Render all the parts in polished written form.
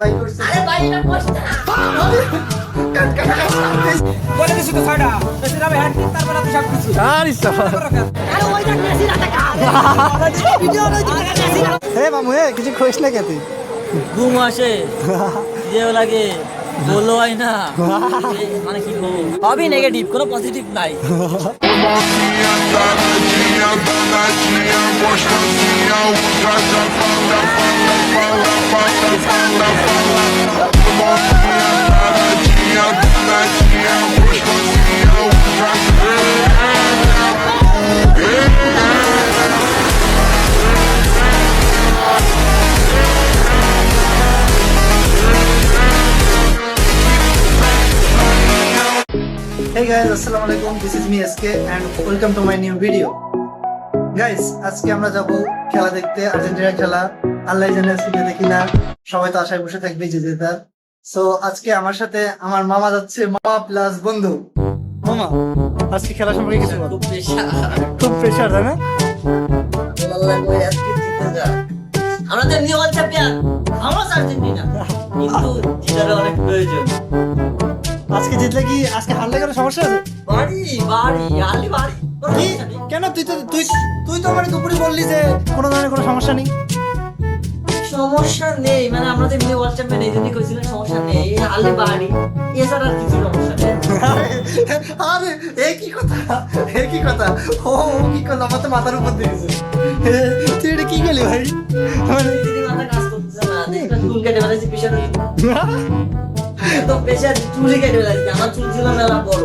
ভাই করছে আরে ভাই এটা কষ্ট না বলে দিছি তো ছয়টা বেশি যাবে হ্যান্ড তারপর তুই সব কিছু আরে সাফা আরে ওইটা মেসি রাতে কাজ ভিডিও নয় মেসি হে মামু হে কিছু খোঁজ না কে তুই ঘুম আসে যেও লাগে বললো হয় না মানে কি বলবো সবই নেগেটিভ কোনো পজিটিভ নাই Mocinha, saradinha, danadinha, gostosinha, usa já fala, fala, fala, fala, fala, fala. Mocinha, saradinha, danadinha, gostosinha, usa Hey guys, assalamu alaikum. This is me SK and welcome to my new video. Guys, আজকে আমরা যাব খেলা দেখতে, আর্জেন্টিনার খেলা। আল্লাহ জানে আজকে দেখি না, সবাই তো আশায় বসে থাকবে যে জেতার। সো আজকে আমার সাথে আমার মামা যাচ্ছে, মামা প্লাস বন্ধু। মামা, আজকে খেলা সম্পর্কে কিছু বলো। খুব প্রেশার তাই না? আল্লাহ কই আজকে জিতে যা আমরা তো নিউ ওয়ার্ল্ড চ্যাম্পিয়ন আমরা আর্জেন্টিনা কিন্তু জিতার অনেক প্রয়োজন আজকে জিতলে কি আজকে হারলে কোনো সমস্যা আছে? বাড়ি বাড়ি আলি বাড়ি কি? কেন তুই তো মানে দুপুরে বললি যে কোনো ধরনের কোনো সমস্যা নেই। সমস্যা নেই মানে আমরা তো নিউ ওয়ার্ল্ড চ্যাম্পিয়ন এই জন্যই কইছিলাম সমস্যা নেই আলি বাড়ি এছাড়া আর কিছু সমস্যা নেই আরে একই কথা ও কি করলো আমার তো মাথার উপর দিয়েছে তুই এটা কি গেলি ভাই মানে দিদি মাথা কাজ করতেছে না দেখটা চুল কেটে ফেলেছি পিছনে তো প্রেশার চুলই কেটে ফেলেছি আমার চুল ছিল মেলা বড়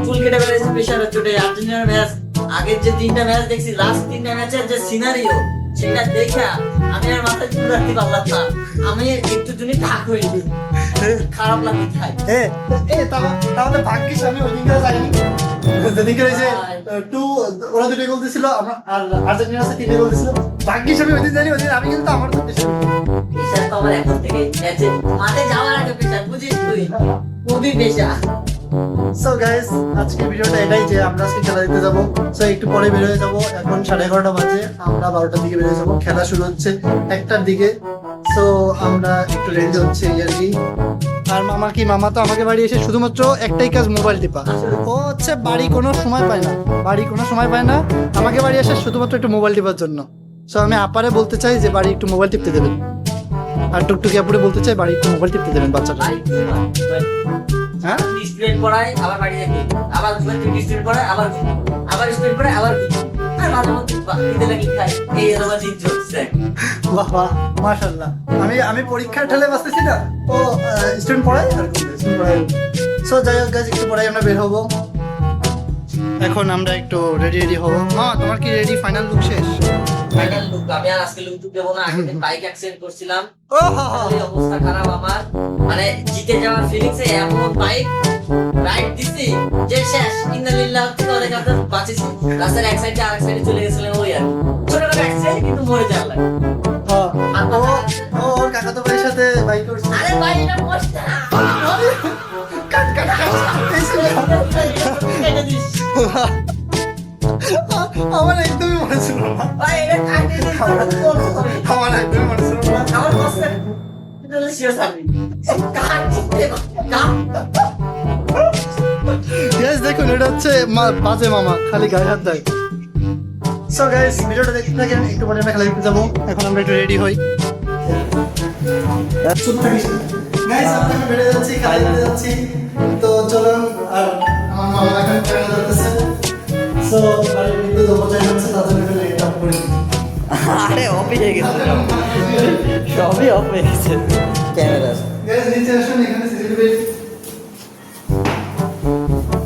চুল কেটে ফেলেছি প্রেশারের চোটে আর্জেন্টিনার ম্যাচ আগের যে তিনটা ম্যাচ দেখছি লাস্ট তিনটা ম্যাচের যে সিনারিও সেটা দেখা আমি আর মাথায় চুল রাখতে পারলাম না আমি একটু জনই থাক হইনি খারাপ লাগতে চাই তাহলে ভাগ্যিস আমি ওই দিনকে যাইনি যেদিনকে ওই যে ওরা দুটো গোল দিছিল আর আর্জেন্টিনা তিনটে গোল দিছিল ভাগ্যিস আমি ওই দিন জানি ওই দিন আমি কিন্তু আমার প্রেশার তো আমার এখন থেকে ম্যাচে মাঠে যাওয়ার আগে প্রেশার বুঝিস তুই খুবই প্রেশার সো গাইস আজকের ভিডিওটা এটাই যে আমরা আজকে খেলা দেখতে যাবো সো একটু পরে বের হয়ে যাবো এখন 11:30 বাজে আমরা 12টার দিকে বের হয়ে যাবো খেলা শুরু হচ্ছে 1টার দিকে সো আমরা একটু রেডি হচ্ছে এই আর কি আর মামা তো আমাকে বাড়ি এসে শুধুমাত্র একটাই কাজ মোবাইল টিপা ও হচ্ছে বাড়ি কোনো সময় পায় না আমাকে বাড়ি আসে শুধুমাত্র একটু মোবাইল টিপার জন্য সো আমি আপারে বলতে চাই যে বাড়ি একটু মোবাইল টিপতে দেবেন আর টুকটুকি আপুরে বলতে চাই বাড়ি একটু মোবাইল টিপতে দেবেন বাচ্চাটা হ্যাঁ স্টুডেন্ট পড়াই আবার বাড়ি যাবি আবার স্টুডেন্ট পড়াই আবার স্টুডেন্ট পড়াই আবার আর মাঝে মধ্যে দিতে লাগি খাই এই এরকম দিন চলছে বাহ বাহ মাশাআল্লাহ আমি পরীক্ষার ঠেলে বাঁচতেছি না ও স্টুডেন্ট পড়াই আর স্টুডেন্ট পড়াই সো যাই হোক গাইজ একটু পড়াই আমরা বের হবো এখন আমরা একটু রেডি হবো মা তোমার কি রেডি ফাইনাল লুক শেষ ফাইনাল লুক আমি আর আজকে লুক দেব না আগে বাইক অ্যাক্সিডেন্ট করছিলাম ও হা হা এই অবস্থা খারাপ আমার মানে জিতে যাওয়ার ফিলিংস এ এমন বাইক রাইড দিছি যে শেষ ইন্নালিল্লাহ থেকে অনেক কাছে বাঁচেছি রাস্তার এক সাইডে আরেক সাইডে চলে গেছিলাম ওই আর ছোটখাটো অ্যাক্সিডেন্ট কিন্তু মরে যাওয়ার লাগে ওর কাকাতো ভাইয়ের সাথে বাইক করছে আরে ভাই এটা কষ্ট না কাট কেটে দিস আমার একদমই মনে ছিল না ভাই এটা কাটে দিস আমার একদমই মনে ছিল না আমার কষ্ট এটা সিরিয়াস আমি কাট দিতে কাট গাইস দেখুন এটা হচ্ছে বাজে মামা খালি গায়ে হাত দেয় সো গাইস ভিডিওটা দেখতে থাকেন একটু পরে আমরা খেলা দেখতে যাবো এখন আমরা একটু রেডি হই গাইস আমরা বেড়ে যাচ্ছি খেলা দেখতে যাচ্ছি তো চলুন আর আমার মামা এখন ক্যামেরা ধরতেছে সো বাড়ির বিদ্যুৎ অপচয় হচ্ছে তার জন্য একটু লেট আপ করি আরে অফ হয়ে গেছে সবই অফ হয়ে গেছে ক্যামেরা গাইস নিচে আসুন এখানে সিসিটিভি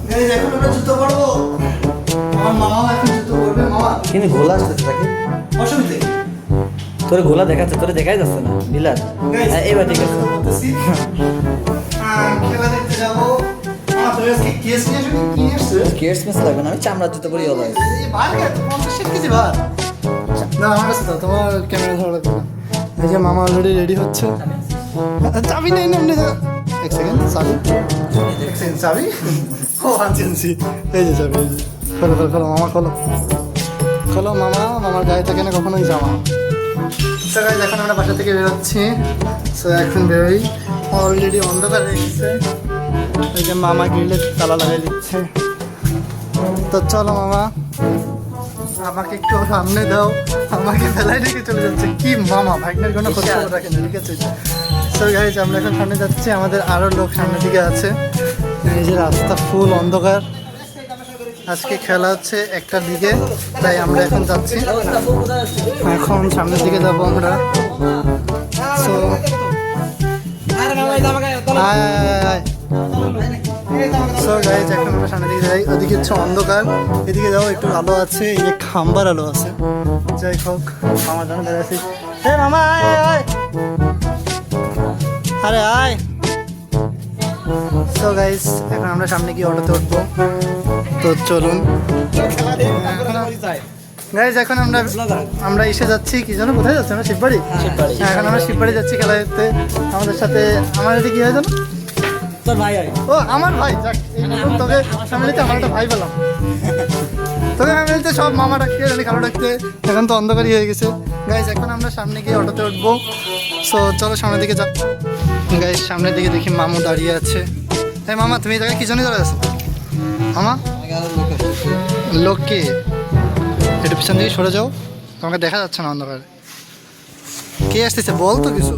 গাইস এখন আমরা যুদ্ধ করবো আমার মামাও এখন যুদ্ধ করবে মামা কিন্তু গোলা আসতেছে তাকে অসুবিধে নেই। তোর গোলা দেখাচ্ছে তোরে দেখাই যাচ্ছে না বিলাস Guys, এবার ঠিক আছে বলতেছি। খেলা দেখতে যাবো তুই আজকে কেস নিয়ে আসবি কি নিয়ে আসছিস কেয়ার্স মেস লাগবে না আমি চামড়ার জুতো পরি হলো এই ভাই এত 50 কেজি ভাত না আমার কাছে দাও তোমার ক্যামেরা ধরা লাগবে না এই যে মামা অলরেডি রেডি হচ্ছে চাবি নেই এমনি এক সেকেন্ড চাবি ও আনছি এই যে চাবি এই যে খোলো মামা খোলো মামার গায়ে থাকে না কখনোই জামা So guys, এখন আমরা বাসা থেকে বেরোচ্ছি। সো এখন বেরোই, অলরেডি অন্ধকার হয়ে গেছে। ওই যে মামা গ্রিলে তালা লাগাই দিচ্ছে। তো চলো মামা, আমাকে একটু সামনে দাও, আমাকে ফেলাই রেখে চলে যাচ্ছে। কি মামা, ভাগ্নের কোনো খোঁজ খবর রাখে না, ঠিক আছে? সো গাইজ, আমরা এখন সামনে যাচ্ছি, আমাদের আরও লোক সামনের দিকে আছে। এই যে রাস্তা ফুল অন্ধকার। আজকে খেলা হচ্ছে 1টার দিকে, তাই আমরা এখন যাচ্ছি। এখন সামনের দিকে যাবো আমরা। সো সো গাইজ, এখন আমরা সামনের দিকে যাই। ওদিকে হচ্ছে অন্ধকার, এদিকে যাও একটু আলো আছে, এই যে খাম্বার আলো আছে। যাই হোক, আমার জন্য দাঁড়িয়ে আছি। হে মামা, আয় আয় আয়, আরে আয়। সো গাইজ, এখন আমরা সামনে গিয়ে অটোতে উঠবো। তো চলুন গাইজ, এখন আমরা এসে যাচ্ছি। কি জন্য, কোথায় যাচ্ছি আমরা? শিববাড়ি। হ্যাঁ, এখন আমরা শিববাড়ি যাচ্ছি খেলা দেখতে। আমাদের সাথে আমার এটি কি হয় জানো? তোর ভাই ও আমার ভাই। যাক, তোকে ফ্যামিলিতে আমার একটা ভাই পেলাম। তোকে ফ্যামিলিতে সব মামা ডাকতে, খেলা ডাকতে। এখন তো অন্ধকারই হয়ে গেছে। গাইজ, এখন আমরা সামনে গিয়ে অটোতে উঠবো। সো চলো সামনের দিকে যাও। গাইজ, সামনের দিকে দেখি মামু দাঁড়িয়ে আছে। হ্যাঁ মামা, তুমি এই জায়গায় কি জন্য দাঁড়িয়ে আছো মামা? লোক কে? একটু পিছন দিকে সরে যাও, তোমাকে দেখা যাচ্ছে না অন্ধকারে। কে আসতেছে বল তো কিছু।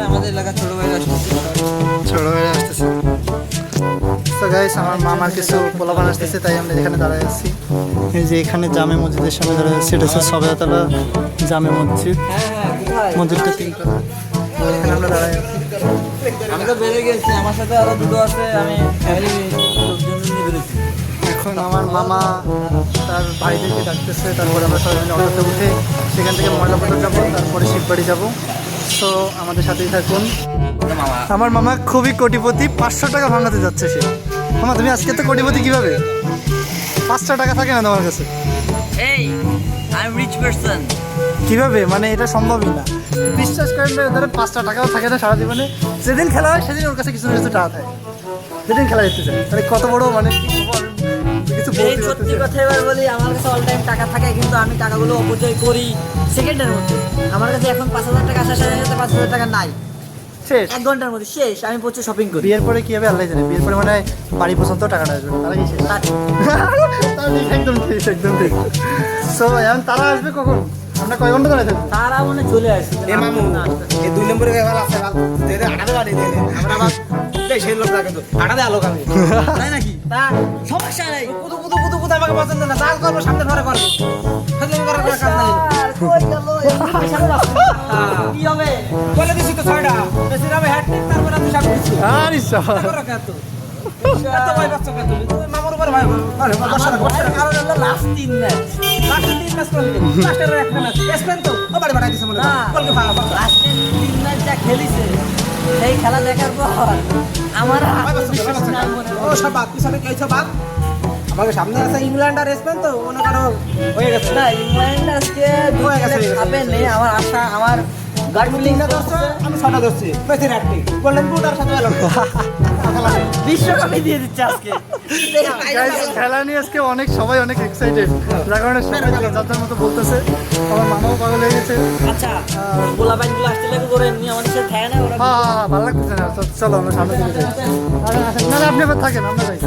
আমাদের এলাকার ছোট ভাই ছোট ভাই আসতেছে। তো গাইস, আমার মামার কিছু পোলাপান আসতেছে, তাই আমরা এখানে দাঁড়ায় আছি। এই যে এখানে জামে মসজিদের সামনে দাঁড়ায় আছি। এটা হচ্ছে সবেতলা জামে মসজিদ। মসজিদটা 3টা। এখানে আমরা দাঁড়ায় আছি। আমি তো বেড়ে গেছি, আমার সাথে আরো দুটো আছে। আমি ফ্যামিলি লোকজন নিয়ে বেরোছি। এখন আমার মামা তার ভাইদেরকে ডাকতেছে। তারপরে আমরা সবাই মিলে অটোতে উঠে সেখান থেকে ময়লাপত্র যাবো, তারপরে শিববাড়ি যাবো। সো আমাদের সাথেই থাকুন। আমার মামা খুবই কোটিপতি, 500 টাকা ভাঙাতে যাচ্ছে সে। মামা, তুমি আজকে তো কোটিপতি কিভাবে? 500 টাকা থাকে না তোমার কাছে? এই আই এম রিচ পারসন। কিভাবে, মানে এটা সম্ভবই না। বিশ্বাস করেন না, ওদের 5টা টাকাও থাকে না সারা জীবনে। যেদিন খেলা হয় সেদিন ওর কাছে কিছু না কিছু টাকা থাকে, যেদিন খেলা দেখতে চায়। মানে কত বড়, মানে কিছু এই সত্যি কথা এবার বলি, আমার কাছে অল টাইম টাকা থাকে, কিন্তু আমি টাকাগুলো অপচয় করি সেকেন্ডের মধ্যে। আমার কাছে এখন 5,000 টাকা আসার সাথে সাথে 5,000 টাকা নাই, শেষ। 1 ঘন্টার মধ্যে শেষ। আমি প্রচুর শপিং করি। বিয়ের পরে কি হবে আল্লাহ জানে। বিয়ের পরে মানে বাড়ি পর্যন্ত টাকাটা আসবে, তারা কি শেষ? তারা ঠিক, একদম ঠিক, একদম ঠিক। সো এখন তারা আসবে কখন? আমরা কয় ঘন্টা দাঁড়িয়ে থাকবো? তারা মনে চলে আসছে। এ মামু, এই 2 নম্বরে গেল আছে, দে দে আটা গাড়ি দে। আমরা আবার সেই লোক না, কিন্তু আটা দে আলো আমি। তাই নাকি? তা সমস্যা নাই। কুতু কুতু কুতু কুতু আমাকে পছন্দ না। যা করবো সামনে ঘরে করবো। ফাজলামি করার কোনো কাজ নাই। আর কই গেল? এই পয়সাটা রাখছি। কি হবে? বলে দিছি তো 6টা। বেশি নামে হ্যাটট্রিক, তারপরে তুই সব কিছু। আরে সব করো কত? এত ভয় পাচ্ছ কেন তুমি? তুমি মামুর উপর ভয় আরে আমার কারণ হলো লাস্ট 3 ম্যাচ। লাস্টে 3 ম্যাচ করলি। লাস্টের একটা ম্যাচ। স্পেন তো ও বাড়ি বাড়াই দিছে মনে না, হয়। বলকে ভাগ ভাগ। লাস্টের 3 ম্যাচ যা খেলিছে, সেই খেলা দেখার পর আমার বিশ্বাস নাই মনে ও সব বাদ, পিছনে কে ছো বাদ? আমাকে সামনে আছে ইংল্যান্ড আর স্পেন, তো মনে করো হয়ে গেছে। না, ইংল্যান্ড আজকে হয়ে গেছে। খাবে নেই। আমার আশা, আমার গার্ড তুমি ফিলিং 3টা ধরছো, আমি 6টা ধরছি। বেশি হ্যাটট্রিক। গোল্ডেন বুট আর সাথে এলো। বিশ্বকাপই দিয়ে দিচ্ছে আজকে। Guys, খেলা নিয়ে আজকে অনেক সবাই অনেক এক্সাইটেড, যার কারণে সবাই যার মতো বলতেছে। আমার মামাও পাগল হয়ে গেছে। আচ্ছা, গোলা বাইনগুলো আসতে লাগে করে এমনি আমাদের সাথে থাকে না ওরা। হ্যাঁ, ভালো লাগতেছে না। চলো আমরা সামনে দিকে যাই। না না, আপনি আবার থাকেন, আমরা যাই।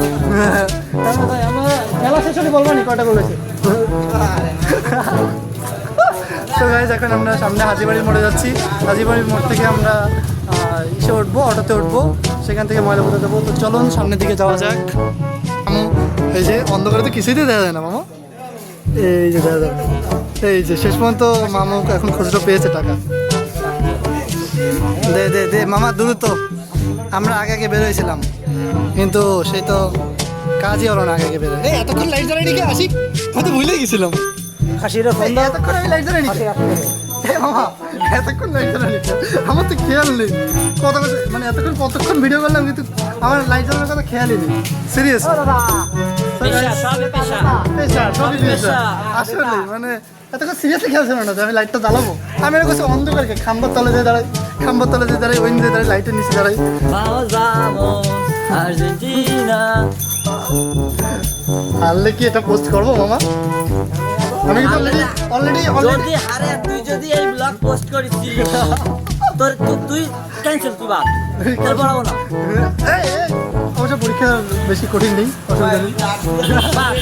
আমরা খেলা শেষ হলে বলবো নি কয়টা বলেছে। তো গাইজ, এখন আমরা সামনে হাজিবাড়ির মোড়ে যাচ্ছি। হাজিবাড়ির মোড় থেকে আমরা ইসে উঠবো, অটোতে উঠবো, সেখান থেকে ময়লাপত্র দেবো। তো চলুন সামনের দিকে যাওয়া যাক। এই যে অন্ধকারে তো কিছুই দেখা যায় না মামা। এই যে দেখা যায়, এই যে শেষ পর্যন্ত মামু এখন খুচরো পেয়েছে টাকা। দে দে দে মামা, দ্রুত। আমরা আগে আগে বেরোয়েছিলাম, কিন্তু সেই তো কাজই হলো না আগে আগে বেরোয়। এই এতক্ষণ লাইট জ্বালাই রেখে আসি, হয়তো ভুলে গেছিলাম। খাসিরে ফোন দাও। এতক্ষণ আমি লাইট জ্বালাই রেখে মামা, এতক্ষণ লাইট জ্বালাই রেখে আমার তো খেয়াল নেই। মানে কতক্ষণ ভিডিও করলাম, কিন্তু আমার লাইট জ্বালানোর কথা খেয়ালই নেই। সিরিয়াস আসলে মানে এতক্ষণ সিরিয়াসলি খেয়াল ছিল না যে আমি লাইটটা জ্বালাবো। আমি এরকম করছি অন্ধকারকে খাম্বার তলে দিয়ে দাঁড়াই, খাম্বার তলে দিয়ে দাঁড়াই, ওই দিয়ে দাঁড়াই, লাইটের নিচে দাঁড়াই। আর্জেন্টিনা হারলে কি এটা পোস্ট করবো মামা? আমি কিন্তু অলরেডি যদি আরে তুই যদি এই ব্লগ পোস্ট করিস তুই ক্যান্সেল তুই বাদ তোর বলাবো না অবশ্য পরীক্ষা বেশি কঠিন নেই, অসুবিধা নেই। বাদ,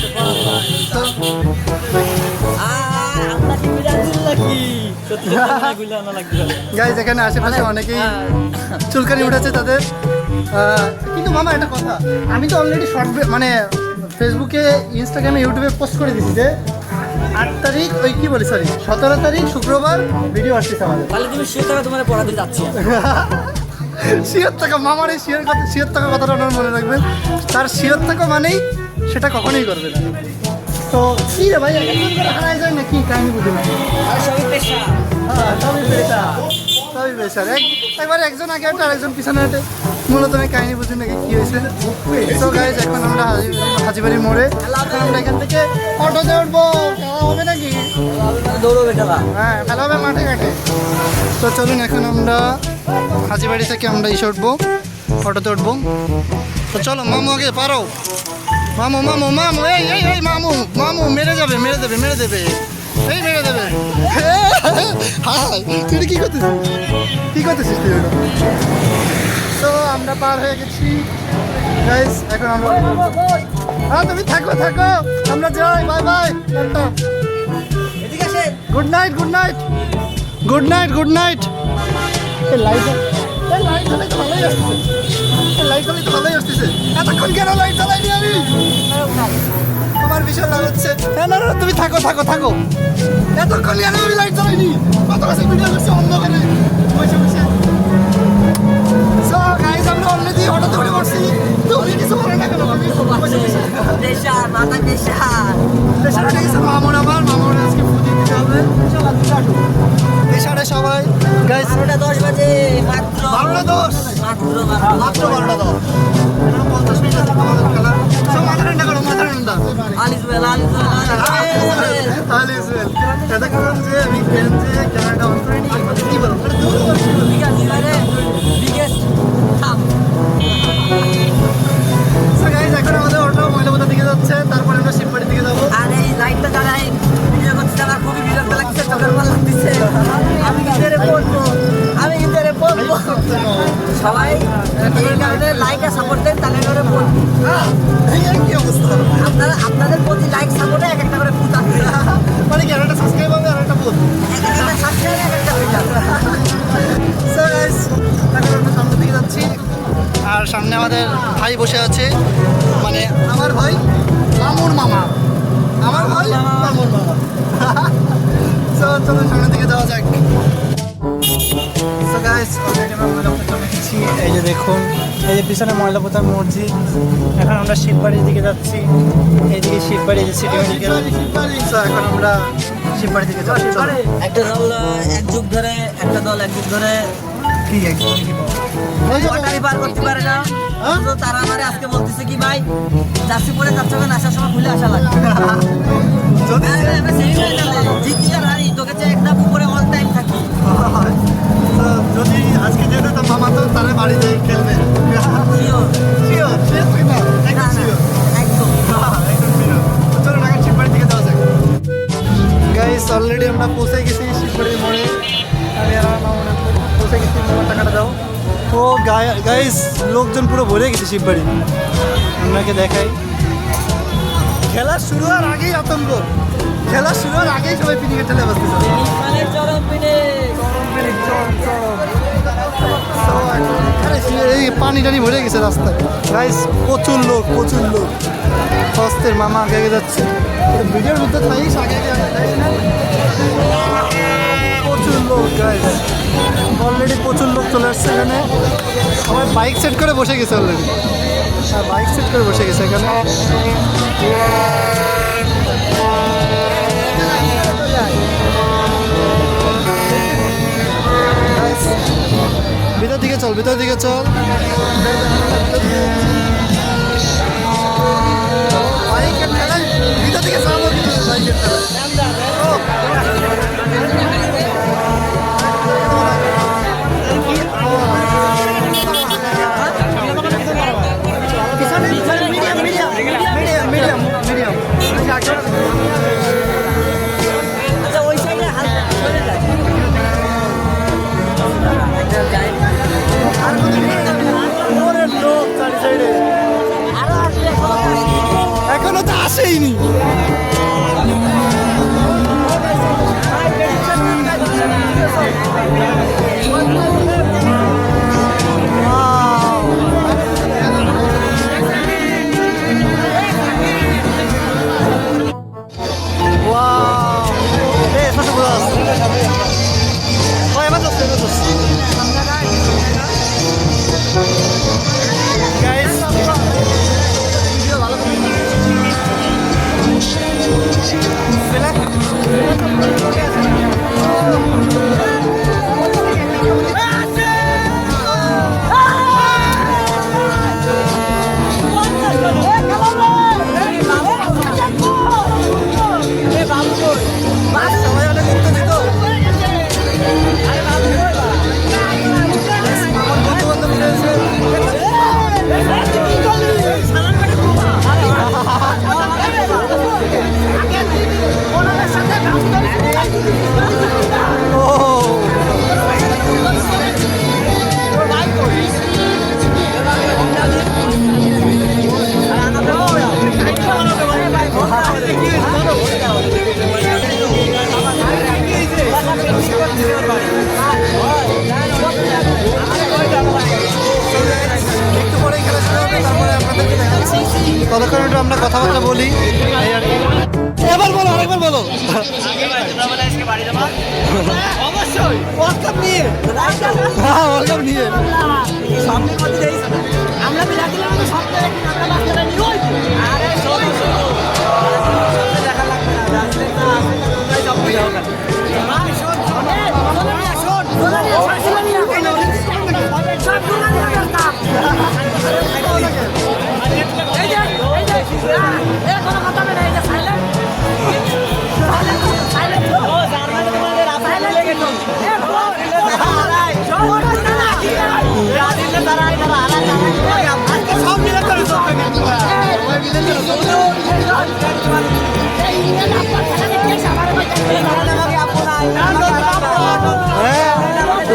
আমরা কি বিরাজিল নাকি সত্যি গুলো আনা লাগবে গাইজ এখানে আশেপাশে অনেকেই চুলকানি উঠেছে তাদের। কিন্তু মামা একটা কথা, আমি তো অলরেডি মানে ফেসবুকে, ইনস্টাগ্রামে, ইউটিউবে পোস্ট করে দিচ্ছি যে 8 তারিখ, ওই কি বলি, সরি 17 তারিখ শুক্রবার ভিডিও আসতেছে আমাদের। তাহলে তুমি সে টাকা তোমার পড়াতে যাচ্ছি শিওর টাকা, মামার এই শিওর টাকা কথাটা আপনার মনে রাখবেন। তার শিওর টাকা মানেই সেটা কখনোই করবে না। তো কি রে ভাই, একজন করে হারাই যায় না কি, কাহিনী বুঝি না। আর সবই পেশা হ্যাঁ, সবই পেশার। একবার একজন আগে হাঁটে আর একজন পিছনে হাঁটে, মূলত আমি কাহিনী বুঝি নাকি কি হয়েছে। তো গাইজ এখন আমরা হাজিবাড়ির মোড়ে, এখন আমরা এখান থেকে অটোতে উঠবো, খেলা হবে নাকি? দৌড়বে খেলা হ্যাঁ, খেলা হবে মাঠে ঘাটে। তো চলুন এখন আমরা হাজিবাড়ি থেকে আমরা এসে উঠবো, অটোতে উঠবো। তো চলো মামু আগে পারো, মামু মামু মামু, এই এই এই মামু মামু, মেরে যাবে মেরে দেবে মেরে দেবে, এই মেরে দেবে। হাই, তুই কি করতেছিস, কি করতেছিস তুই ওটা? তো আমরা পার হয়ে গেছি গাইস, এখন আমরা, হ্যাঁ তুমি থাকো থাকো, আমরা যাই, বাই বাই, টাটা, এদিকে আসে good night good night good night good night. Light light জ্বালাই তো ভালোই আসতেছে, লাইট জ্বালাই তো ভালোই আসতেছে। এতক্ষণ কেন লাইট জ্বালাইনি আমি? আমার ভীষণ লাগাচ্ছে। হ্যাঁ না না, তুমি থাকো থাকো থাকো, এতক্ষণ কেন আমি লাইট জ্বালাইনি? কত কাছে ভিডিও করছি অন্ধকারে বসে বসে। সো গাইস, আমরা অলরেডি অটোতে উঠে পড়ছি। তো উনি কিছু বলে না কেন, আমি বসে বসে পেশা মাথা পেশা পেশারে গেছে মামুর, আমার মামুর আজকে ফুটি দিতে হবে। পেশারে সবাই গাইস, 12:10 বাজে মাত্র 12:10 মাত্র মাত্র 12:10। 50 মিনিট আছে আমাদের খেলা। সব মাথা ঠান্ডা করো, মাথা ঠান্ডা। আলিজবেল আলিসওয়েল এতক্ষণ যে আমি যে ক্যামেরাটা অন করে নিই, কি বলো? বিগেস্ট থাম সো গাইস, এখন আমাদের অটো ময়লাপোতা দিকে যাচ্ছে, তারপরে আমরা শিববাড়ির দিকে যাবো। আর এই লাইটটা জ্বালাই ভিডিও করতে আমার খুবই বিরক্ত লাগছে, চোখের পাল লাগতেছে। আমি ভিতরে পড়বো, আমি ভিতরে পড়বো। সবাই এই কারণে লাইক আর সাপোর্ট দেন, তাহলে করে পড়বো। কি অবস্থা? আপনাদের প্রতি লাইক সাপোর্টে এক একটা করে ফুট আসবে, মানে কি, একটা সাবস্ক্রাইব হবে আর একটা বল। এক একটা সাবস্ক্রাইব এক একটা হয়ে যাবে। সো গাইস, এখন আমরা সামনের দিকে যাচ্ছি, আর সামনে আমাদের ভাই বসে আছে, মানে আমার ভাই মামুর মামা, আমার ভাই মামুর মামা। সো চলো সামনের দিকে যাওয়া যাক। সো গাইস, অলরেডি আমরা ময়লাপোতা চলে এসেছি। এই যে দেখুন, এই যে পিছনে ময়লাপোতার মসজিদ। এখন আমরা শিববাড়ির দিকে যাচ্ছি, এইদিকে শিববাড়ি, যে সিটি মেডিকেল। সো এখন আমরা শিববাড়ির দিকে যাচ্ছি। চলো। একটা দল এক যুগ ধরে, একটা দল এক যুগ ধরে কি একদম কি বল? ওয়াটারি পার করতে পারে না, তো তারা আমারে আজকে বলতেছে কি ভাই জার্সি পরে যাচ্ছে, আসার সময় খুলে আসা লাগবে। যদি আমরা সেই হয়ে যাবে, জিতি আর হারি তোকে যে একটা উপরে অল টাইম থাকি। তো যদি আজকে যেতে তো মামা তো তারা বাড়িতে খেলবে। Sure. শিওর শিওর তুই না, না, একদম না, শিওর, একদম। একদম শিওর। চলো ঢাকা শিববাড়ির দিকে যাওয়া যাক। গাইস, অলরেডি আমরা পৌঁছে গেছি শিববাড়ির মোড়ে। আমি আর আমার মামা পৌঁছে গেছি, মামার টাকাটা দাও। ও গাইস, লোকজন পুরো ভরে গেছে শিববাড়ি, আপনাকে দেখাই। খেলা শুরু হওয়ার আগেই আতঙ্ক, খেলা শুরু হওয়ার আগেই সবাই পিনিকে ঠেলে বসতেছে। মানে চরম পিনে এই পানি টানি ভরে গেছে রাস্তায়। গাইস, প্রচুর লোক প্রচুর লোক। হস্তের মামা আগে আগে যাচ্ছে, ভিডিওর মধ্যে থাইস আগে আগে যাইস না। প্রচুর লোক গাইস, অলরেডি প্রচুর লোক চলে আসছে এখানে। সবাই বাইক সেট করে বসে গেছে অলরেডি, হ্যাঁ বাইক সেট করে বসে গেছে এখানে। Guys, ভিতর দিকে চল, ভিতর দিকে চল। বাইকের ঠেলায় ভিতর দিকে যাবো, বাইকের মিডিয়াম মিডিয়াম মিডিয়াম মিডিয়াম। কাহিনী। ততক্ষণ একটু আমরা কথাবার্তা বলি এই আর কি। এবার বলো, আরেকবার বলো। অবশ্যই ওয়ার্ল্ড নিয়ে হ্যাঁ, ওয়েলকাম নিয়ে সামনে মধ্যে দেই আমরা বিলা দিলাম তো সব জায়গায় কি আমরা বাচ্চারা নিয়ে হই আরে শোনো শোনো দেখা লাগবে না রাস্তায় না আসলে তোমরাই সব বুঝাও না ভাই শোন শোন শোন সব গুলা নিয়ে করতাম এই যে এই কোনো কথা নেই এই যে সাইলেন্ট সাইলেন্ট ও জার্মানি তোমাদের রাস্তায় লেগে গেল এ বল শোন রাজিলে তারা এরা আজকে সব মিলে করে সব ওই মিলে করে এই মিলে না কথা দেখতে সবার মধ্যে আমাকে আপনা হ্যাঁ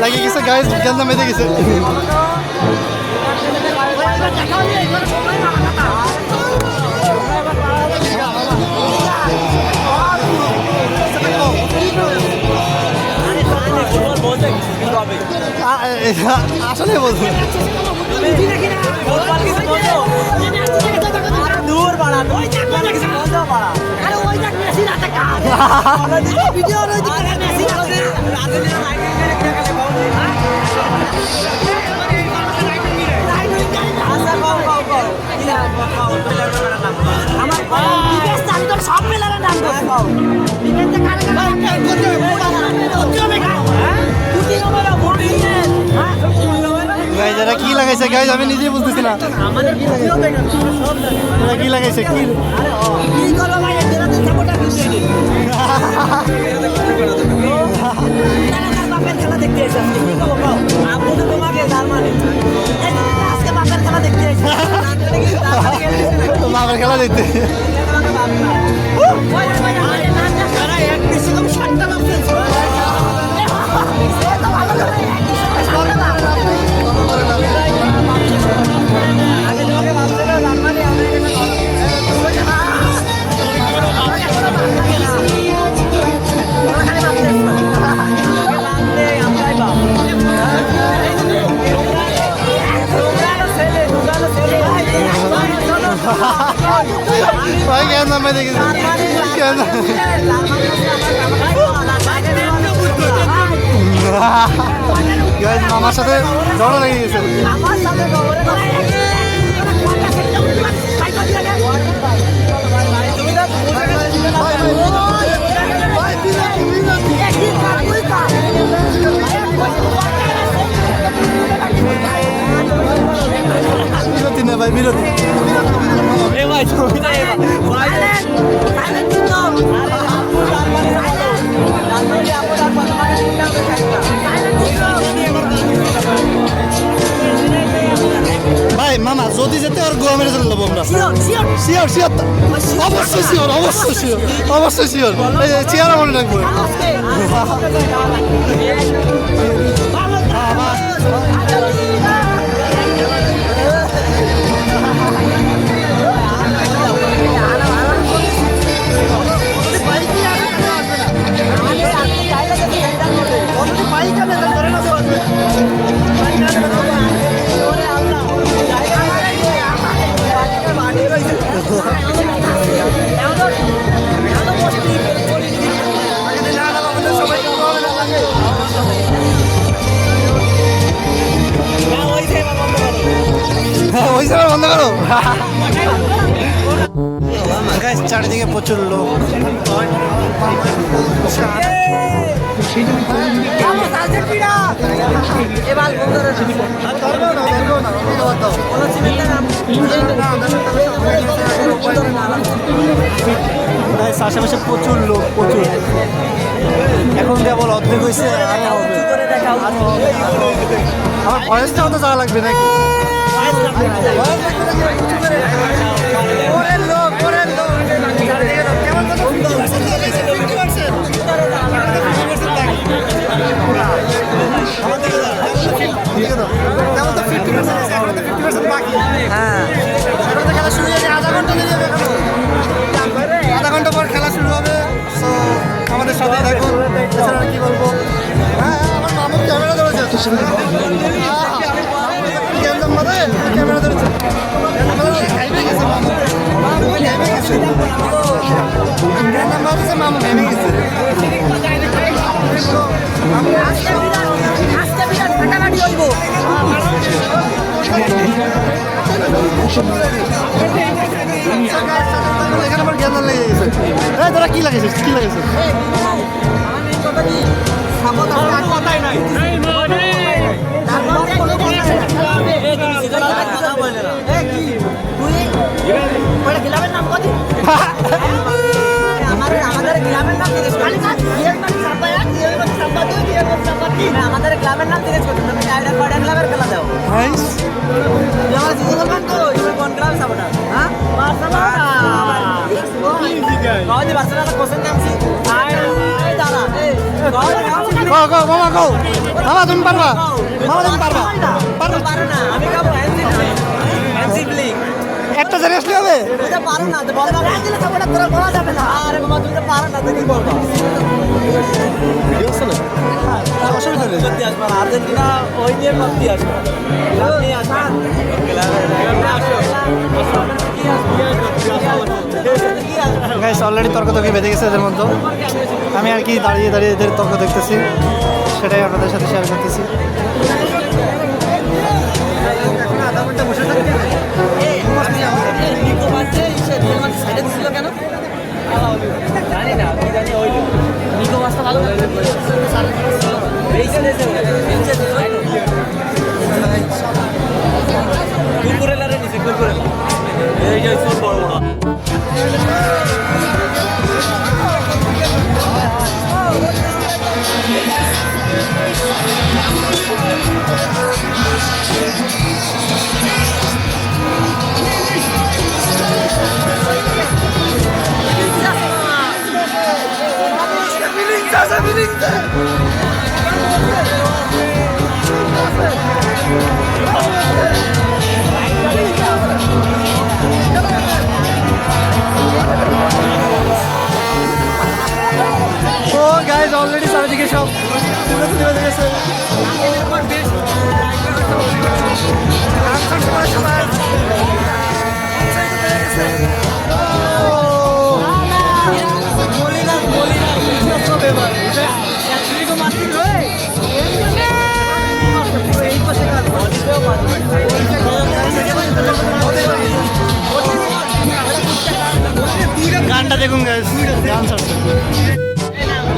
লাগে গেছে গাইস, গেন্দা মেদে গেছে। আসলে বলবো দূর বাড়া কিছু বলতে পারা আরে ওই দেখ মেসি রাতে কাজ ভিডিও ওই দিকে মেসি রাতে রাতে লাইন আমার বিদেশ চালিত সব মেলার নাম বল বিদেশে কারে গাইস এরা কি লাগাইছে গাইস, আমি নিজেই বুঝতেছি না আমাদের এরা কি লাগাইছে কি। কি করো ভাই এরা তো সাপোর্টার বাপের খেলা দেখতে এসে কি করবো কাও আপনি তো তোমাকে জার্মানি আজকে বাপের খেলা দেখতে এসে বাবার খেলা দেখতে ভাই কেন মেদে গেছে কেন গাইস মামার সাথে ঝগড়া লেগে গেছে। আমার সাথে বিরতি না ভাই, বিরতি। ভাই মামা যদি যেতে আর গোয়া মেরে চলে যাবো আমরা। শিওর শিওর অবশ্যই শিওর, অবশ্যই শিওর, অবশ্যই শিওর। চেয়ার মনে রাখবো। এবার বন্ধ করো। গাইস চারিদিকে প্রচুর লোক। এবার বন্ধুরা কোনো সিমেন্ট নাম গাইস আশেপাশে প্রচুর লোক, প্রচুর। এখন কেবল অর্ধেক হয়েছে, আরো হবে। করে দেখা আমার ভয়েসটাও তো যাওয়া লাগবে নাকি? ওরের লোক কেমন কত 50%? তেমন তো 50% আছে, এখনো তো 50% বাকি। হ্যাঁ এখন তো খেলা শুরু হয়েছে, আধা ঘন্টা দেরি হবে এখনো। আধা ঘন্টা পর খেলা শুরু হবে। সো আমাদের সাথে দেখুন, এছাড়া আর কি বলবো। হ্যাঁ, আমার মামুর ক্যামেরা ধরেছে। ক্যামেরা ধরেছে, ক্যামেরা ধরেছে, ঘাইমে গেছে মামু। মামু ঘাইমে গেছে। ক্যামেরা ধরেছে, মামু ঘাইমে গেছে। আজকে বিরাট ফাটাফাটি হইব এখানে আমার জ্ঞান লেগে গেছে। এই তোরা কি লাগিয়েছিস, কি লাগিয়েছিস? কথাই নাই গ্রামের নাম কত আমাদের গ্রামের নাম জিজ্ঞেস করি আমাদের গ্রামের নাম জিজ্ঞেস করছি তুমি কয়টা ক্লাবের খেলা দাও নাইস। কোন ক্লাব সাপোর্টার হ্যাঁ বার্সেলোনা কোচের নাম কি দাঁড়া গো গো মামা গো। মামা তুমি পারবা, মামা তুমি পারবা, পারবা। পারো না আমি খাবো হ্যান্সি একটা জায়গায় আসলে হবে। এটা পারো না তো বল না দিলে সাপোর্টার তোরা বলা যাবে না আরে মামা তুমি তো পারো না তো কি বলবো ভিডিও আছে না? অসুবিধা নেই। সত্যি আসবে আর্জেন্টিনা ওই নিয়ে করতে আসবে আপনি আসেন গাইস অলরেডি তর্কতর্কি বেঁধে গেছে এদের মধ্যে। আমি আর কি দাঁড়িয়ে দাঁড়িয়ে এদের তর্ক দেখতেছি, সেটাই আপনাদের সাথে শেয়ার করতেছি। নিকো মাঝে রিয়েল মাঝে সাইডে দিছিল কেন জানি না আমি জানি ওই নিকো মাছটা ভালো কুকুরেলারে নিচে কুকুরেলা এই যে বড় বড় ও গাইস অলরেডি চারিদিকে সব বেঁধে গেছে। গানটা দেখুন গাইস, গান ছাড়ছে।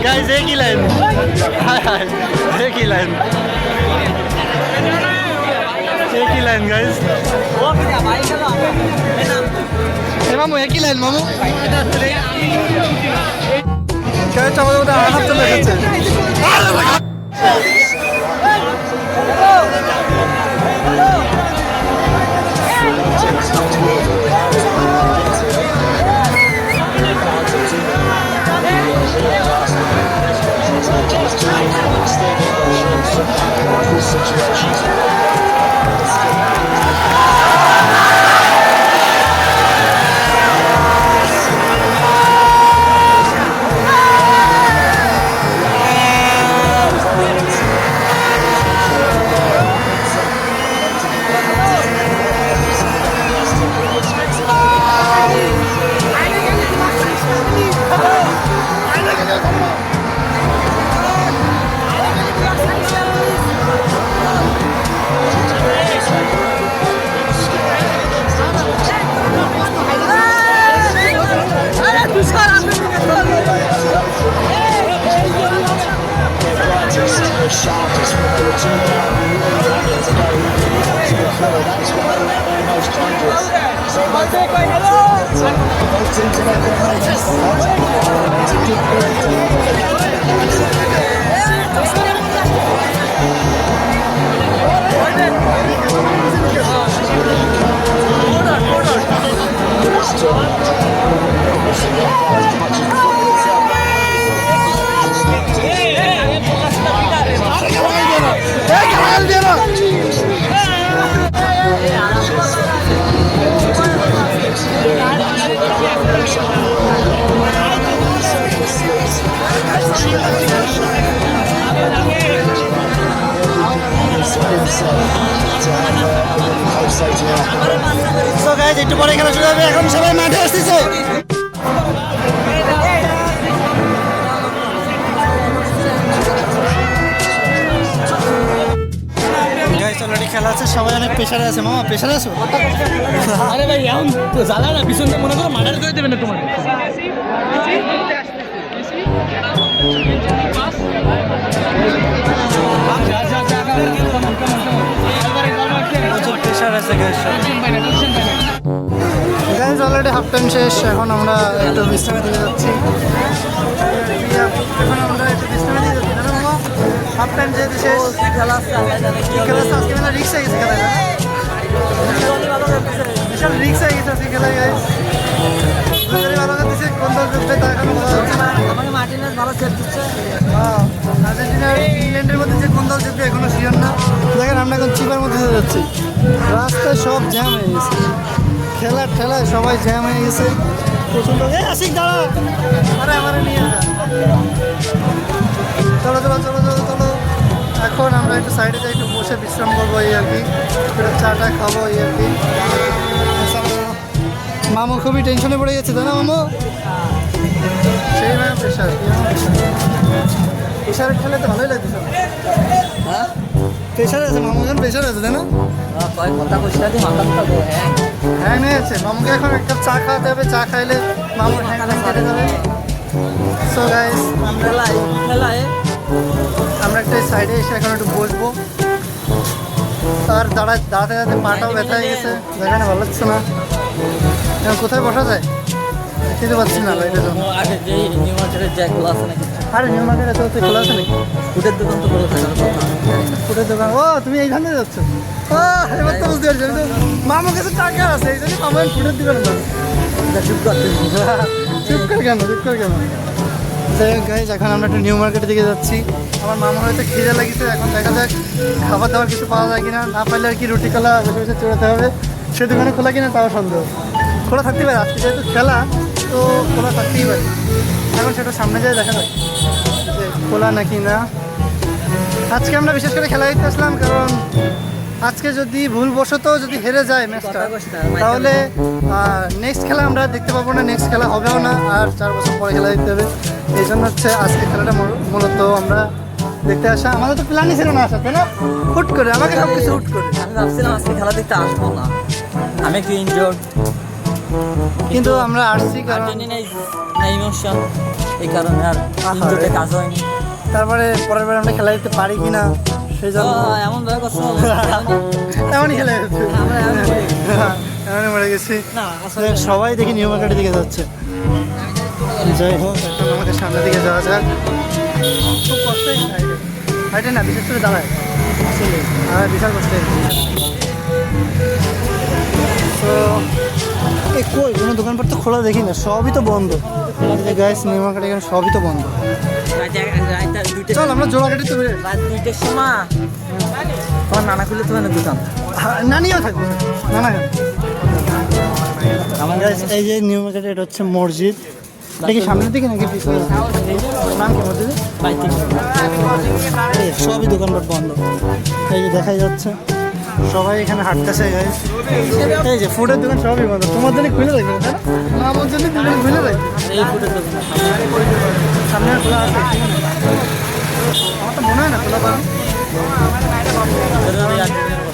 গাইস একই লাইন, হায় হায় একই লাইন, একই লাইন গাইস। এ মামু একই লাইন মামু। গাইস আমাদের মধ্যে আঘাত চলে এসেছে। So guys, একটু পরে খেলা শুরু হবে, এখন সবাই মাঠে আসতেছে। Guys, already খেলা আছে, সবাই অনেক প্রেসারে আছে। মামা প্রেসারে আছো? আরে ভাই এখন তো জ্বালা না, পিছন দিয়ে মনে করো মার্ডার করে দেবে না তোমার। প্রেসার আছে guys, অলরেডি হাফ টাইম শেষ, এখন আমরা একটু বিশ্রামে দিতে যাচ্ছি। এখন আমরা একটু বিশ্রামে দিতে যাচ্ছি। হাফ টাইম যেহেতু শেষ, খেলা আসছে আল্লাহ জানে কি হবে। খেলা আজকে না রিক্স হয়ে গেছে খেলায়, বিশাল রিক্স হয়ে গেছে আজকে খেলায় গাইস। ভালো করতেছে, কোন দল জিতবে তা এখনো বলা যাচ্ছে না। আমাকে মার্টিনেজ ভালো সেভ দিচ্ছে। আর্জেন্টিনা ইংল্যান্ডের মধ্যে যে কোন দল জিতবে এখনো শিওর না। দেখেন আমরা এখন চিপার মধ্যে দিয়ে যাচ্ছি, রাস্তায় সব জ্যাম হয়ে গেছে, খেলার ঠেলায় সবাই জ্যাম হয়ে গেছে। প্রচন্ড আশিক দাঁড়া, আরে আমার নিয়ে যা। চলো চলো চলো চলো চলো, এখন আমরা একটু সাইডে যাই, একটু বসে বিশ্রাম করবো এই আর কি, একটু চাটা খাবো এই আর কি। মামু খুবই টেনশনে পড়ে গেছে, তাই না মামু? সেই ম্যাম প্রেশার, প্রেশারে খেলে তো ভালোই লাগছে। হ্যাঁ প্রেশার আছে মামু, এখন প্রেশার আছে তাই না? কয় কথা বসে আছে মাথাটা তো হ্যাঁ হ্যাং হয়ে আছে। মামুকে এখন এক কাপ চা খাওয়াতে হবে, চা খাইলে মামুর হ্যাং কেটে যাবে। সো গাইস, খেলায় আমরা একটা সাইডে এসে এখন একটু বসবো। আর দাঁড়াতে দাঁড়াতে পাটাও ব্যথা হয়ে গেছে, যেখানে ভালো লাগছে না। এখন কোথায় বসা যায় খেতে পারছি না লাইটের জন্য। আগে যে নিউ মার্কেটের জ্যাকগুলো আছে নাকি আরে নিউ মার্কেট এত খোলা আছে নাকি? ফুডের দোকান তো খোলা থাকার কথা। ফুটের দোকান, ও তুমি এইখানে যাচ্ছ? এবার তো বুঝতে পারছি, আমি তো মামুর কাছে টাকা আছে, এই জন্য মামু ফুটের দোকান যাবে। চুপ করতে চুপ কর কেন, চুপ কর কেন? যাই হোক গাইজ, এখন আমরা একটু নিউ মার্কেটের দিকে যাচ্ছি। আমার মামা হয়তো খিদে লাগিছে, এখন দেখা যাক খাবার দাবার কিছু পাওয়া যায় কিনা। না পাইলে আর কি রুটি কলা বসে বসে চড়াতে হবে। সে দোকানে খোলা কিনা তাও সন্দেহ, খোলা থাকতেই পারে, আজকে যেহেতু খেলা তো খোলা থাকতেই পারে। এখন সেটা সামনে যায় দেখা যাক যে খোলা নাকি না। আজকে আমরা বিশেষ করে খেলা দেখতে আসলাম, কারণ আজকে যদি ভুলবশত যদি হেরে যায় ম্যাচটা, তাহলে নেক্সট খেলা আমরা দেখতে পাবো না, নেক্সট খেলা হবেও না, আর 4 বছর পরে খেলা দেখতে হবে। এই জন্য হচ্ছে আজকে খেলাটা মূলত আমরা দেখতে আসা। আমাদের তো প্ল্যানই ছিল না আসা, তাই না? হুট করে আমাকে সব কিছু হুট করে। আমি ভাবছিলাম আজকে খেলা দেখতে আসবো না, আমি একটু ইনজোর্ড, কিন্তু আমরা আসছি কারণ আর্জেন্টিনাই না ইমোশন, এই কারণে আর ইনজোর্ডে কাজ হয়নি। তারপরে পরের বার আমরা খেলা দেখতে পারি কিনা সেই জন্য এমন ভাবে কথা এমনই খেলা হচ্ছে। এমনই মরে গেছি। সবাই দেখি নিউ মার্কেটের দিকে যাচ্ছে। যাই হোক, এখন আমাদের সামনের দিকে যাওয়া যাক। খুব কষ্টই হাইটে না, বিশেষ করে দাঁড়ায় আসলে, আর বিশাল কষ্ট। তো কই কোনো দোকানপাট তো খোলা দেখি না, সবই তো বন্ধ। গাইস, নিউ মার্কেট এখানে সবই তো বন্ধ। চল আমরা জোড়াঘাটি তো বেরোই। রাত 2টার সময় তোমার নানা খুলে তোমার দোকান নানিও থাকবে, নানা কেন? এই যে নিউ মার্কেট, এটা হচ্ছে মসজিদ। এটা কি সামনের দিকে নাকি পিছনে? নাম কি মসজিদ? সবই দোকানপাট বন্ধ, এই যে দেখাই যাচ্ছে। সবাই এখানে হাঁটতেছে গাইস। এই যে ফুডের দোকান সবই বন্ধ। তোমার জন্য খুলে রাখবে তাই না? আমার জন্য দোকান খুলে রাখবে। এই ফুটের দোকান সামনে খোলা আছে, আমার তো মনে হয় না খোলা পাবেন।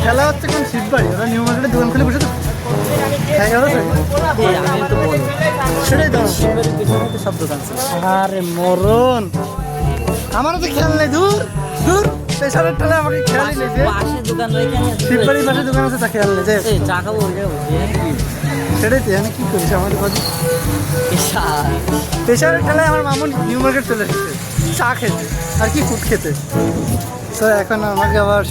খেলা হচ্ছে কোন শিববাড়ি, ওরা নিউ মার্কেটের দোকান খুলে বসে তো সেটাই তো। সব দোকান ছিল। আরে মরণ, আমারও তো খেয়াল নেই। দূর দূর প্রেশারের ঠেলে আমাকে খেয়ালই নেই যে পাশে দোকান রয়েছে শিববাড়ির পাশে দোকান আছে তা খেয়াল নেই যে এই চা খাবো ওই জায়গায় বসে সেটাই তো আমি কি করিস আমাদের কাছে বিশাল প্রেশারের ঠেলায় আমার মামুন নিউ মার্কেট চলে এসেছে চা খেতে আর কি ফুড খেতে তো এখন আমাকে আবার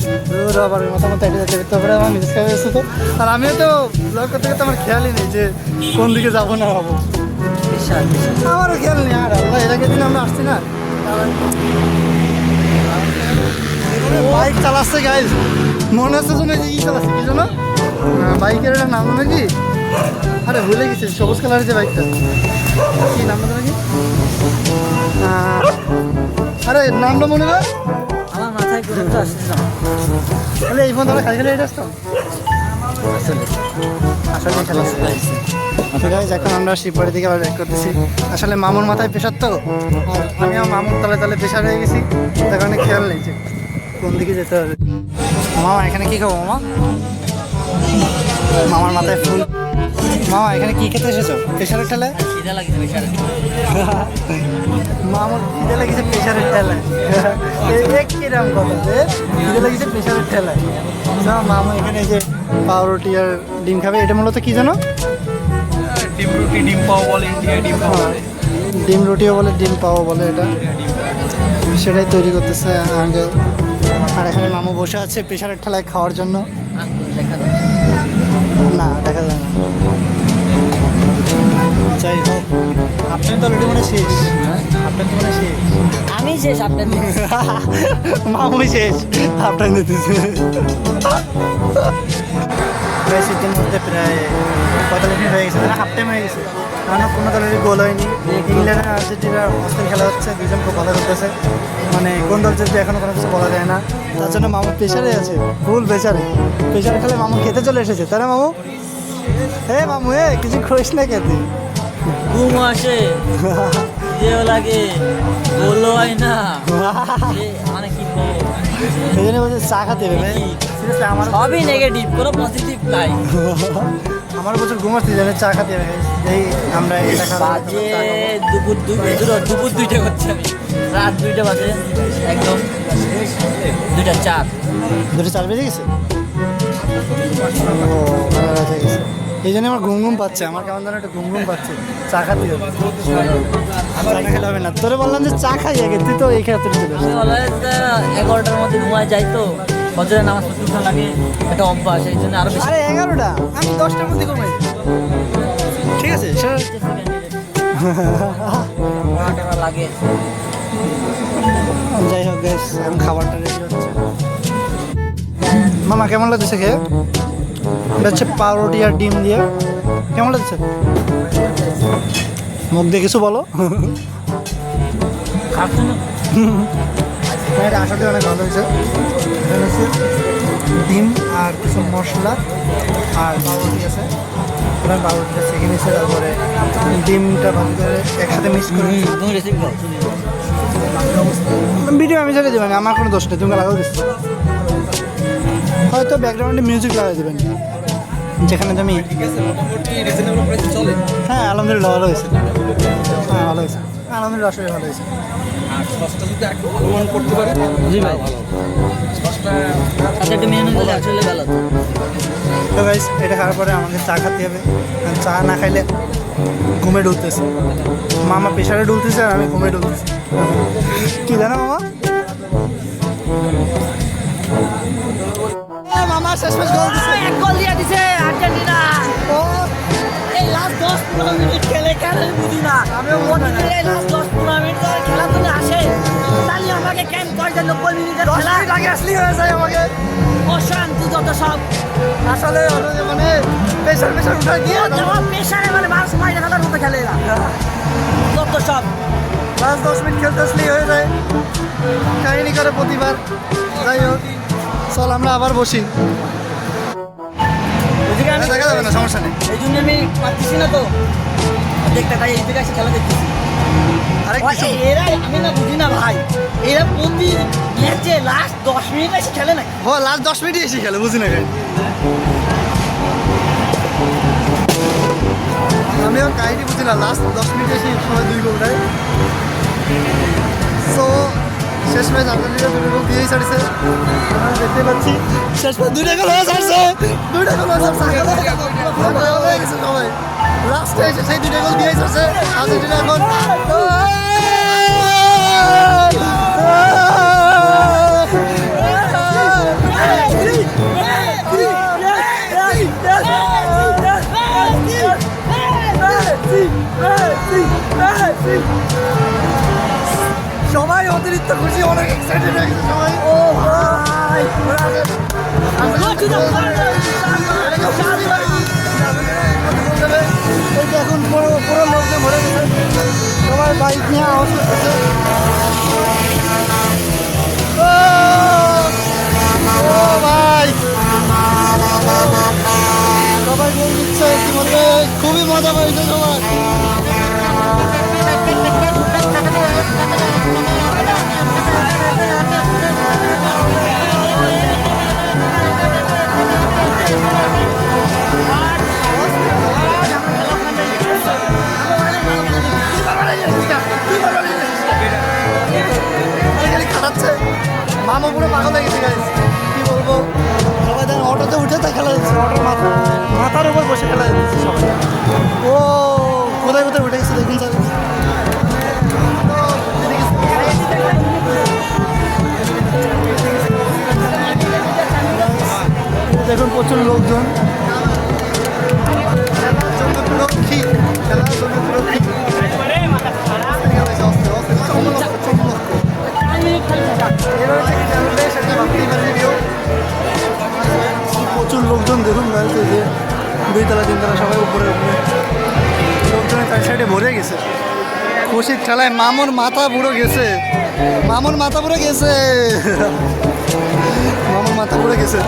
আবার মতামত এটা যেতে তারপরে আমার মিস খাওয়া গেছে তো আর আমিও তো ব্লগ করতে করতে আমার খেয়ালই নেই যে কোন দিকে যাবো না হবো বিশাল বিশাল আমারও খেয়াল নেই আর আল্লাহ এর আগের দিন আমরা আসছি না বাইক চালাচ্ছে গাইজ মনে হচ্ছে শুনে যে ই চালাচ্ছে কি জন্য বাইকের একটা নাম নাকি আরে ভুলে গেছি সবুজ কালারের যে বাইকটা কি নামটা নাকি আরে নামটা মনে কর আমার মাথায় করে তো আসছে না তাহলে এই ফোন তাহলে খালি খালি এটা আসতাম আসলে খেলা তো গাইজ এখন আমরা শিববাড়ি থেকে আবার ব্যাক করতেছি আসলে মামুর মাথায় প্রেশার তো আর আমিও মামুর তলে তলে প্রেশার হয়ে গেছি তার কারণে খেয়াল নেই যে কোন দিকে যেতে হবে মামা এখানে কি খাবো মামা মামার মাথায় ফুল মামা এখানে কি খেতে এসেছো প্রেশারের ঠেলে খিদে লাগছে বিশাল মামুর খিদে লেগেছে প্রেশারের ঠেলায় এক কিরাম কথা যে খিদে লেগেছে প্রেশারের ঠেলায় মামা এখানে যে পাউরুটি আর ডিম খাবে এটা মূলত কি জানো ডিম রুটি ডিম পাও বলে ইন্ডিয়া ডিম পাও বলে ডিম রুটিও বলে ডিম পাও বলে এটা সেটাই তৈরি করতেছে আঙ্কেল আর এখানে মামু বসে আছে প্রেশারের ঠেলায় খাওয়ার জন্য দেখা না দেখা যায় না যাই হোক আপনার তো অলরেডি মানে শেষ আপনার তো মানে শেষ আমি শেষ আপনার মামুই শেষ আপনার নিতেছে প্রায় শীতের মধ্যে প্রায় 45 মিনিট হয়ে গেছে না হাফ টাইম হয়ে গেছে কারণ কোনো দলেরই গোল হয়নি ইংল্যান্ড আর আর্জেন্টিনার অস্থির খেলা হচ্ছে দুজন খুব ভালো করতেছে মানে কোন দল যদি এখনো কোনো কিছু বলা যায় না তার জন্য মামু প্রেশারে আছে ফুল প্রেশারে প্রেশার খেলে মামু খেতে চলে এসেছে তাই না মামু মামু কিছু খোঁজ না খেতে ঘুম আসে খিদেও লাগে বললো হয় না মানে কি বলবো সেই জন্য বলছে চা খাতে হবে সিরিয়াসলি আমার সবই নেগেটিভ কোনো পজিটিভ নাই আমার বছর ঘুম আসতে জানে চা খাতে হবে এই আমরা এটা বাজে দুপুর 2টা করছি আমি রাত 2টা বাজে একদম 2টা 4 দুটো চার বেজে গেছে ও ভালো রাত হয়ে গেছে এই জন্য আমার ঘুম ঘুম পাচ্ছে আমার কেমন যেন একটা ঘুম ঘুম পাচ্ছে চা খাতে হবে চা না খেলে হবে না তোরে বললাম যে চা খাই আগে তুই তো এই খেতে চলে আসিস। অলওয়েজ 11টার মধ্যে ঘুমায় যাই তো ফজরের নামাজ পড়তে উঠা লাগে একটা অভ্যাস এই জন্য আরো বেশি আরে 11টা আমি 10টার মধ্যে ঘুমাই ঠিক আছে সেটা টাকা লাগে যাই হোক গ্যাস এখন খাবারটা রেডি হচ্ছে মামা কেমন লাগছে খেয়ে এটা হচ্ছে পাউরুটি আর ডিম দিয়ে কেমন লাগছে মুখ দিয়ে কিছু বলো খাচ্ছ না হ্যাঁ এটা আসলে অনেক ভালো হয়েছে এখানে হচ্ছে ডিম আর কিছু মশলা আর পাউরুটি আছে ওরা পাউরুটিটা শিখে নিচ্ছে তারপরে ডিমটা ভালো করে একসাথে মিক্স করে তুমি রেসিপি দাও ভিডিও আমি ছেড়ে দেবেন আমার কোনো দোষ নেই তুমি লাগাও দিচ্ছ হয়তো ব্যাকগ্রাউন্ডে মিউজিক লাগাই দেবেন যেখানে তুমি হ্যাঁ আলহামদুলিল্লাহ ভালো হয়েছে হ্যাঁ ভালো হয়েছে আলহামদুলিল্লাহ আসলে ভালো হয়েছে জি ভাই আচ্ছা একটা মেনু দিলে আসলে ভালো হতো। তো গাইস এটা খাওয়ার পরে আমাকে চা খেতে হবে আর চা না খাইলে ঘুমে ডুলতেছে মামা প্রেশারে ডুলতেছে আর আমি ঘুমে ডুলতেছি কি জানো মামা মামা শেষমেশ গোল দিছে এক গোল দিয়ে দিছে আর্জেন্টিনা ও এই লাস্ট 10-15 মিনিট খেলে কেন বুঝি না আমিও প্রতিদিন এই লাস্ট 10-15 মিনিট ধরে খেলা যদি আসে তাহলে আমাকে কেন কয় যে 90 মিনিটের খেলা আগে আসলেই হয়ে যায় আমাকে অশান্তি যত সব আসলে মানে প্রেশার উঠা গিয়ে প্রেশারে মানে মাস মাইনে খেলার মতো খেলে এরা যত সব লাস্ট 10 মিনিট খেলতে আসলেই হয়ে যায় কাহিনী করে প্রতিবার যাই হোক চল আমরা আবার বসি ওইদিকে আমি দেখা যাবে না সমস্যা নেই এই জন্য আমি পাচ্ছি না তো দেখতে তাই এইদিকে এসে খেলা দেখতেছি আরেক কিছু এরা আমি না বুঝি না ভাই এরা প্রতি ম্যাচে লাস্ট 10 মিনিট এসে খেলে না ও লাস্ট 10 মিনিটই এসে খেলে বুঝি না কেন আমিও কাহিনী বুঝি না লাস্ট 10 মিনিট এসে সবাই 2 গোল দেয় সো শেষ শেষ ম্যাচ আর্জেন্টিনা 2 গোল দিয়েই ছাড়ছে, আমরা দেখতে পাচ্ছি শেষ ম্যাচ 2 গোল হয়ে ছাড়ছে, 2 গোল হয়ে ছাড়ছে, পাগল হয়ে গেছে সবাই। লাস্টে এসে সেই 2 গোল দিয়েই ছাড়ছে আর্জেন্টিনা এখন। সবাই অতিরিক্ত খুশি, অনেক এক্সাইটেড হয়ে গেছে সবাই। ও ভাই এখন পুরো পুরো লোকজন ভরে গেছে, সবাই বাইক নিয়ে আওয়াজ করতেছে। ও ভাই সবাই গোল দিচ্ছে ইতিমধ্যে, খুবই মজা পাইছে সবাই। মামা পুরো পাগল হয়ে গেছে গাইস, কি বলবো। সবাই দেখেন অটোতে উঠে তাই খেলা দিচ্ছে, অটোর মাথার উপর বসে খেলা দিচ্ছে সবাই। ও কোথায় কোথায় উঠে গেছে দেখুন স্যার। দেখুন প্রচুর লোকজন, খেলার জন্য পুরো ঠিক, খেলার জন্য পুরো ঠিক। প্রচুর লোকজন দেখুন গাইছে, যে 2 তলা 3 তলা সবাই উপরে উপরে লোকজনের চার সাইডে ভরে গেছে খুশির ঠেলায়। মামুর মাথা পুরো গেছে, মামুর মাথা পুরো গেছে, মামুর মাথা পুরো গেছে।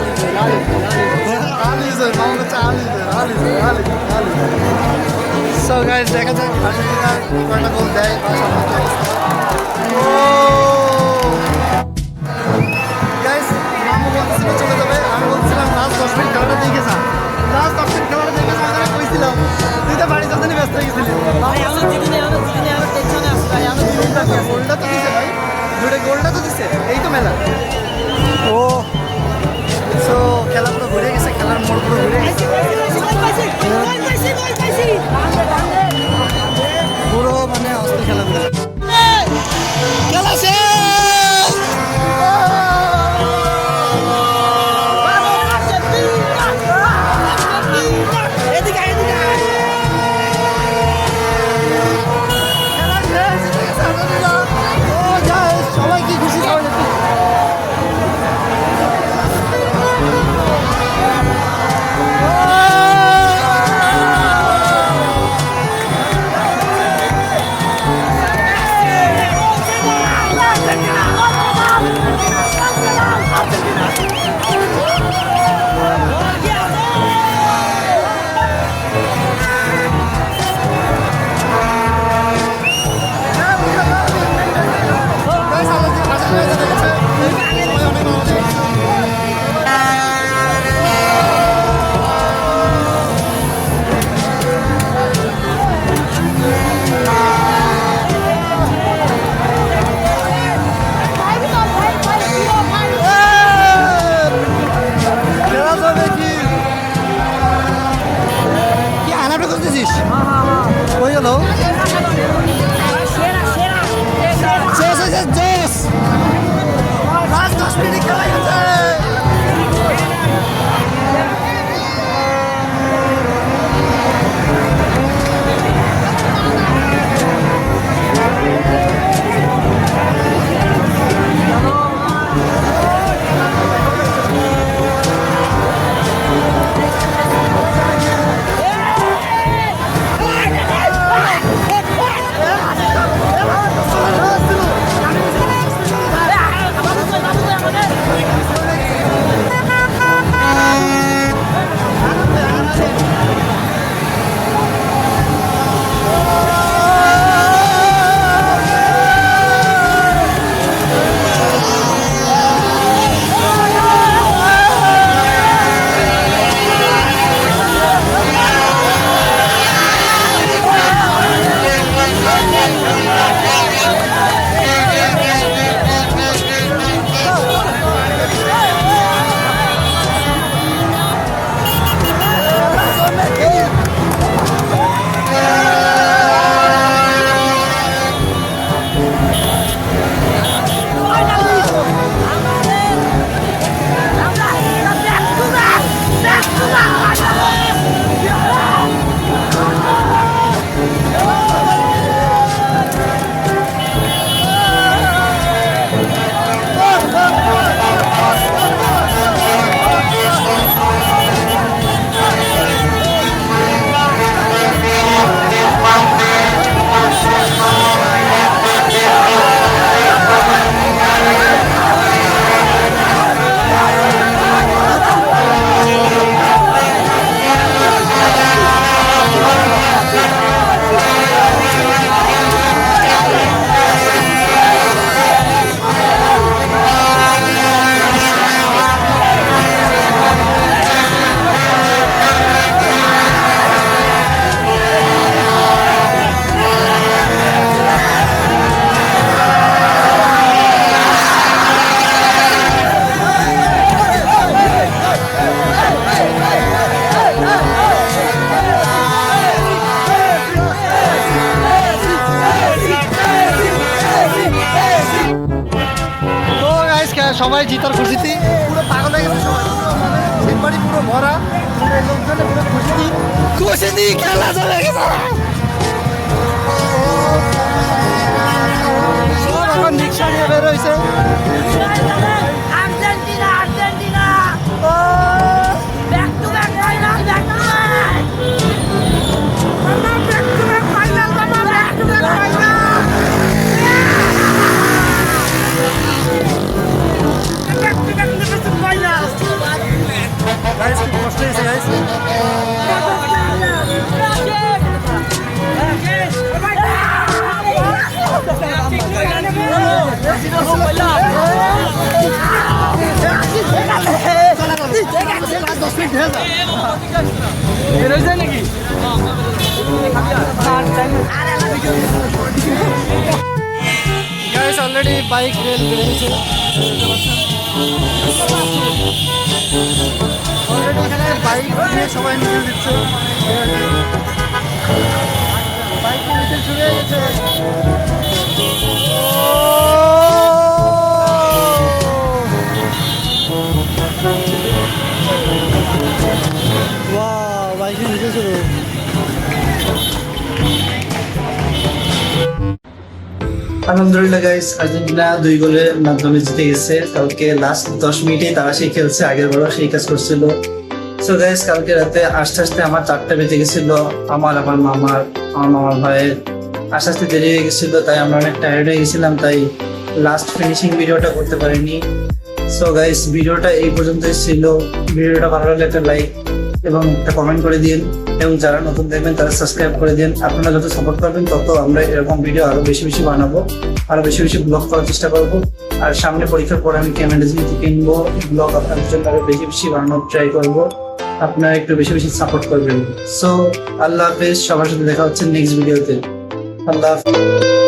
সো গাইস দেখা যাক আর্জেন্টিনা কয়টা গোল দেয় বা সামনে অবস্থা। গাইস মামু বলছিল চলে যাবে, আমি বলছিলাম লাস্ট 10 মিনিট খেলাটা দেখে যা, লাস্ট 10 মিনিট খেলাটা দেখে যা, আমি কইছিলাম তুই তো বাড়ি যাতে ব্যস্ত হয়ে গেছিলি। গোলটা তো দিছে ভাই, 2টা গোলটা তো দিছে, এই তো মেলা। ও সো খেলা পুরো ঘুরে গেছে, খেলার মোড় পুরো ঘুরে গেছে, পুরো মানে অস্থির খেলা খেলা শেষ। সবাই কি খুশি, সবাই সবাই জিতার খুশিতে পুরো পাগল হয়ে গেছে সবাই, মানে সেনবাড়ি পুরো ভরা, পুরো লোকজনে পুরো খুশিতে খেলা চলে গেছে। সব এখন রিক্সা নিয়ে বের হয়েছে। Argentina Argentina back to back final, back to back final, বাবা back to back final, back to back final. Guys খুব কষ্ট হয়েছে guys. Guys already bike rally বেরিয়েছে, অলরেডি এখানে বাইক নিয়ে সবাই মিছিল দিচ্ছে, বাইক মিছিল শুরু হয়ে গেছে। ওয়াও, বাইকের মিছিল শুরু। আলহামদুলিল্লাহ গাইস, আর্জেন্টিনা 2 গোলের মাধ্যমে জিতে গেছে। কালকে লাস্ট 10 মিনিটে তারা সেই খেলছে, আগের বড় সেই কাজ করছিল। সো গাইস কালকে রাতে আস্তে আস্তে আমার 4টা বেজে গেছিল, আমার মামার ভাইয়ের আস্তে আস্তে দেরি হয়ে গেছিল, তাই আমরা অনেক টায়ার্ড হয়ে গেছিলাম, তাই লাস্ট ফিনিশিং ভিডিওটা করতে পারিনি। সো গাইস ভিডিওটা এই পর্যন্তই ছিল। ভিডিওটা ভালো লাগলে একটা লাইক এবং একটা কমেন্ট করে দিন, এবং যারা নতুন দেখবেন তারা সাবস্ক্রাইব করে দিন। আপনারা যত সাপোর্ট করবেন তত আমরা এরকম ভিডিও আরো বেশি বেশি বানাবো, আরো বেশি বেশি ব্লগ করার চেষ্টা করবো। আর সামনে পরীক্ষার পর আমি ক্যামেরা কিনবো, ব্লগ আপনাদের জন্য আরো বেশি বেশি বানানোর ট্রাই করবো। আপনারা একটু বেশি বেশি সাপোর্ট করবেন। সো আল্লাহ হাফেজ, সবার সাথে দেখা হচ্ছে নেক্সট ভিডিওতে। আল্লাহ হাফেজ।